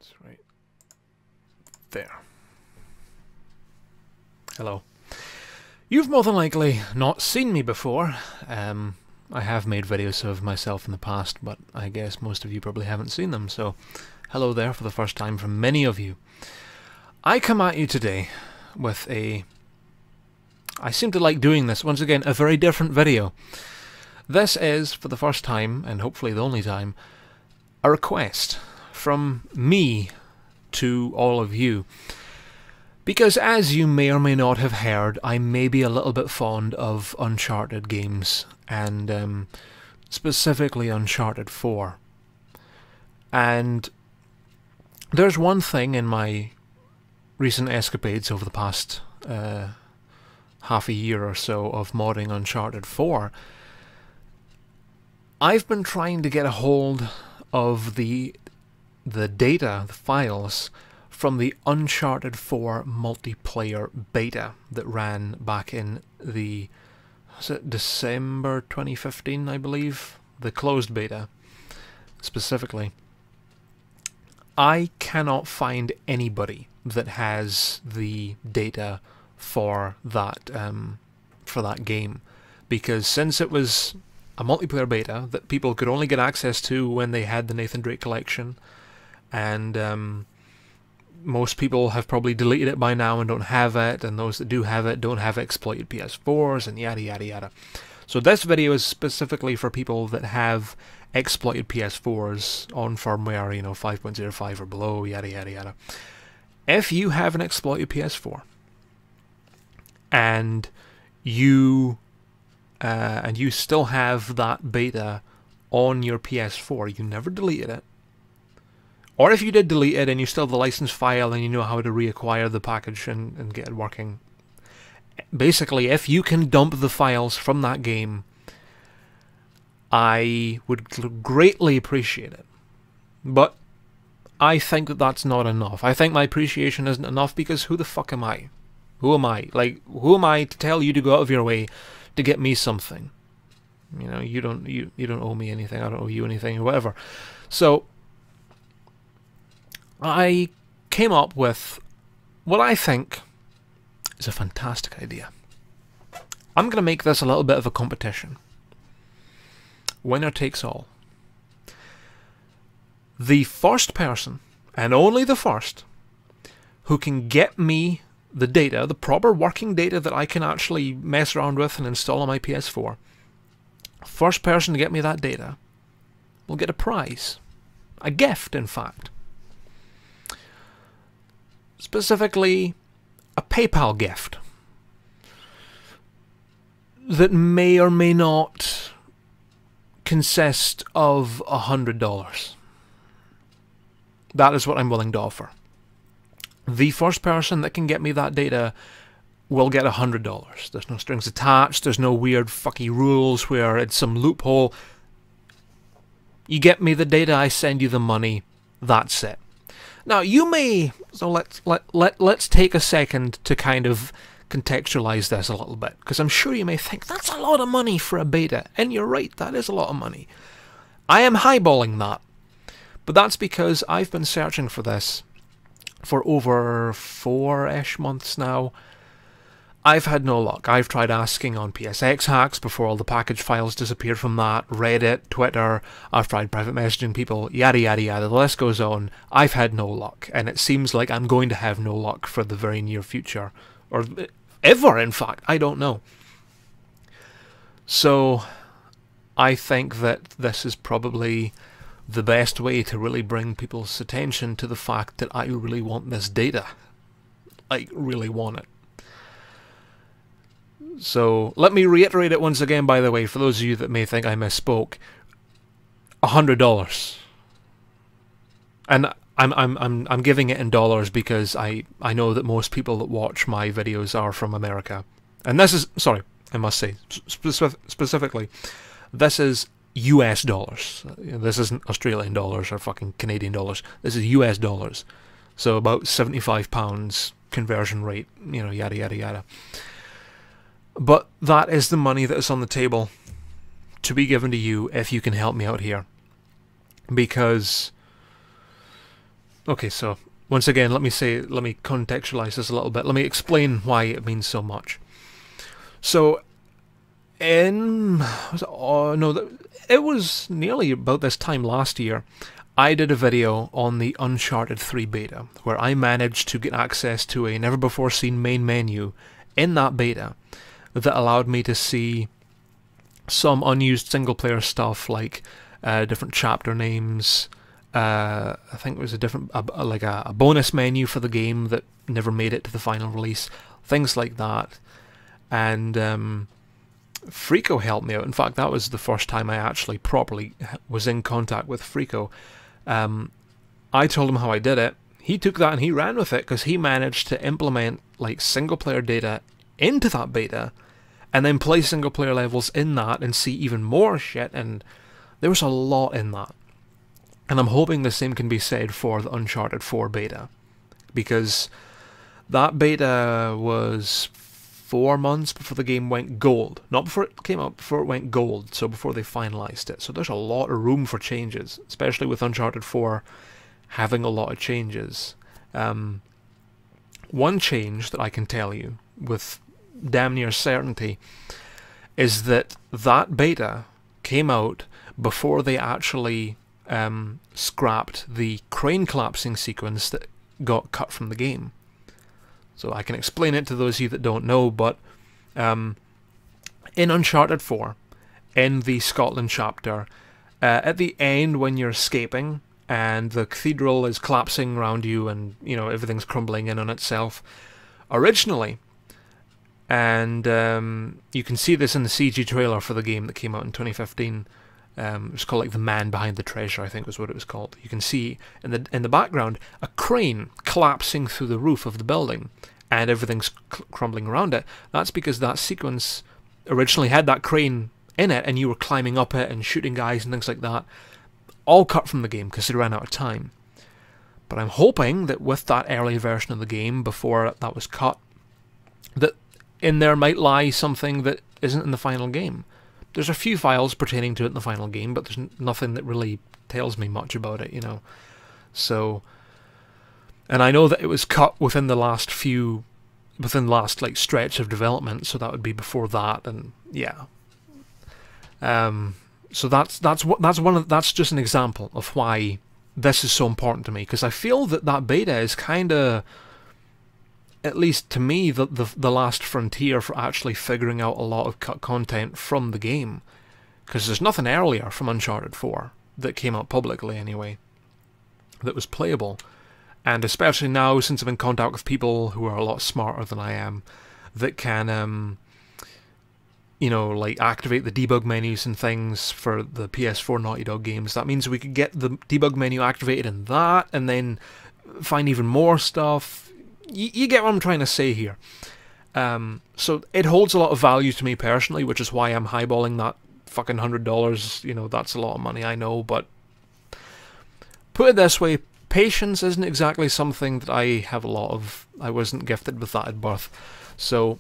this right there. Hello. You've more than likely not seen me before. I have made videos of myself in the past, but I guess most of you probably haven't seen them, so hello there for the first time from many of you. I come at you today with I seem to like doing this, once again, a very different video. This is, for the first time, and hopefully the only time, a request from me to all of you. Because as you may or may not have heard, I may be a little bit fond of Uncharted games, and specifically Uncharted 4. And there's one thing in my recent escapades over the past half a year or so of modding Uncharted 4. I've been trying to get a hold of the data, the files, from the Uncharted 4 multiplayer beta that ran back in the, was it December 2015, I believe? The closed beta, specifically. I cannot find anybody that has the data for that game, because since it was a multiplayer beta that people could only get access to when they had the Nathan Drake collection, and most people have probably deleted it by now and don't have it, and those that do have it don't have exploited PS4s, and yada yada yada. So this video is specifically for people that have exploited PS4s on firmware, you know, 5.05 or below, yada yada yada. If you have an exploited PS4 and you still have that beta on your PS4, you never deleted it, or if you did delete it and you still have the license file and you know how to reacquire the package and get it working, basically, if you can dump the files from that game, I would greatly appreciate it. But I think that that's not enough. I think my appreciation isn't enough, because who the fuck am I? Who am I? Like, who am I to tell you to go out of your way to get me something? You know, you don't owe me anything. I don't owe you anything, or whatever. So I came up with what I think is a fantastic idea. I'm going to make this a little bit of a competition. Winner takes all. The first person, and only the first, who can get me the data, the proper working data that I can actually mess around with and install on my PS4, first person to get me that data will get a prize. A gift, in fact. Specifically, a PayPal gift that may or may not consist of $100. That is what I'm willing to offer. The first person that can get me that data will get $100. There's no strings attached, there's no weird fucky rules where it's some loophole. You get me the data, I send you the money, that's it. Now you may, so let's take a second to kind of contextualize this a little bit, because I'm sure you may think that's a lot of money for a beta, and you're right, that is a lot of money. I am highballing that, but that's because I've been searching for this for over 4-ish months now. I've had no luck. I've tried asking on PSX Hacks before all the package files disappeared from that, Reddit, Twitter, I've tried private messaging people, yada yada yada, the list goes on. I've had no luck, and it seems like I'm going to have no luck for the very near future, or ever, in fact, I don't know. So I think that this is probably the best way to really bring people's attention to the fact that I really want this data. I really want it. So let me reiterate it once again, by the way, for those of you that may think I misspoke. $100. And I'm giving it in dollars because I know that most people that watch my videos are from America. And this is, sorry, I must say, specifically, this is US dollars. This isn't Australian dollars or fucking Canadian dollars. This is US dollars. So about £75 conversion rate, you know, yada yada yada. But that is the money that is on the table to be given to you if you can help me out here. Because Okay, so once again, let me contextualize this a little bit. Let me explain why it means so much. So, it was nearly about this time last year, I did a video on the Uncharted 3 beta, where I managed to get access to a never-before-seen main menu in that beta that allowed me to see some unused single-player stuff like different chapter names. I think it was a bonus menu for the game that never made it to the final release, things like that. And Freako helped me out. In fact, that was the first time I actually properly was in contact with Freako. I told him how I did it. He took that and he ran with it, because he managed to implement like single-player data into that beta, and then play single-player levels in that and see even more shit. And there was a lot in that. And I'm hoping the same can be said for the Uncharted 4 beta, because that beta was 4 months before the game went gold. Not before it came out, before it went gold, so before they finalized it. So there's a lot of room for changes, especially with Uncharted 4 having a lot of changes. One change that I can tell you with damn near certainty is that that beta came out before they actually scrapped the crane collapsing sequence that got cut from the game. So I can explain it to those of you that don't know, but in Uncharted 4, in the Scotland chapter, at the end when you're escaping and the cathedral is collapsing around you and, you know, everything's crumbling in on itself, originally, and you can see this in the CG trailer for the game that came out in 2015, it was called like The Man Behind the Treasure, I think was what it was called. You can see in the background a crane collapsing through the roof of the building, and everything's crumbling around it. That's because that sequence originally had that crane in it, and you were climbing up it and shooting guys and things like that. All cut from the game because they ran out of time. But I'm hoping that with that early version of the game, before that was cut, that in there might lie something that isn't in the final game. There's a few files pertaining to it in the final game, but there's nothing that really tells me much about it, you know. So, and I know that it was cut within the last like stretch of development, so that would be before that, and yeah. So that's just an example of why this is so important to me, because I feel that that beta is kind of, at least to me, the last frontier for actually figuring out a lot of cut content from the game. Because there's nothing earlier from Uncharted 4 that came out publicly anyway that was playable. And especially now, since I'm in contact with people who are a lot smarter than I am, that can, you know, like activate the debug menus and things for the PS4 Naughty Dog games, that means we could get the debug menu activated in that, and then find even more stuff. You get what I'm trying to say here. So it holds a lot of value to me personally, which is why I'm highballing that fucking $100. You know, that's a lot of money, I know, but put it this way, patience isn't exactly something that I have a lot of. I wasn't gifted with that at birth. So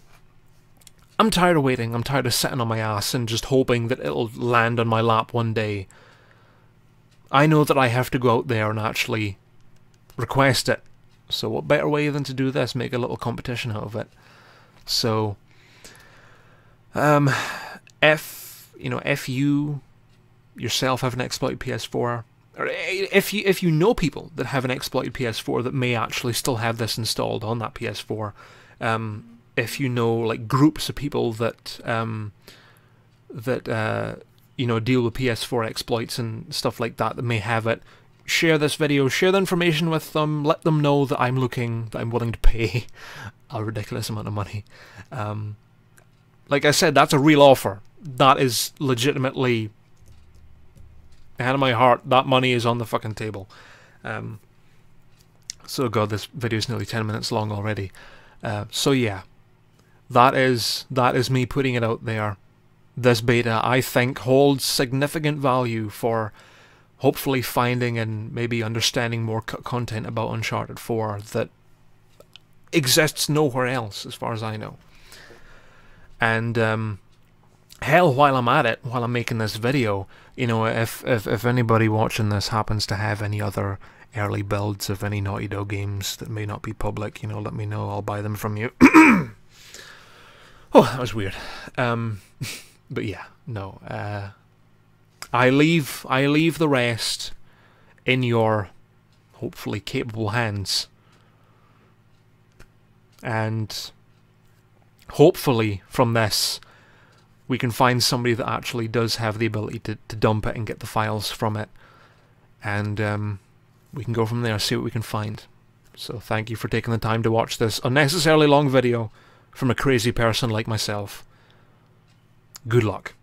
I'm tired of waiting. I'm tired of sitting on my ass and just hoping that it'll land on my lap one day. I know that I have to go out there and actually request it. So what better way than to do this, make a little competition out of it. So, if you yourself have an exploited PS4, or if you know people that have an exploited PS4 that may actually still have this installed on that PS4, if you know like groups of people that you know, deal with PS4 exploits and stuff like that may have it, share this video, share the information with them, let them know that I'm willing to pay a ridiculous amount of money. Like I said, that's a real offer. That is legitimately, hand on my heart, that money is on the fucking table. So god, this video is nearly 10 minutes long already. So yeah, that is me putting it out there. This beta, I think, holds significant value for hopefully finding and maybe understanding more content about Uncharted 4 that exists nowhere else, as far as I know. And hell, while I'm at it, while I'm making this video, you know, if anybody watching this happens to have any other early builds of any Naughty Dog games that may not be public, you know, let me know. I'll buy them from you. Oh, that was weird. But yeah, no. I leave the rest in your hopefully capable hands. And hopefully from this we can find somebody that actually does have the ability to dump it and get the files from it. And we can go from there, see what we can find. So thank you for taking the time to watch this unnecessarily long video from a crazy person like myself. Good luck.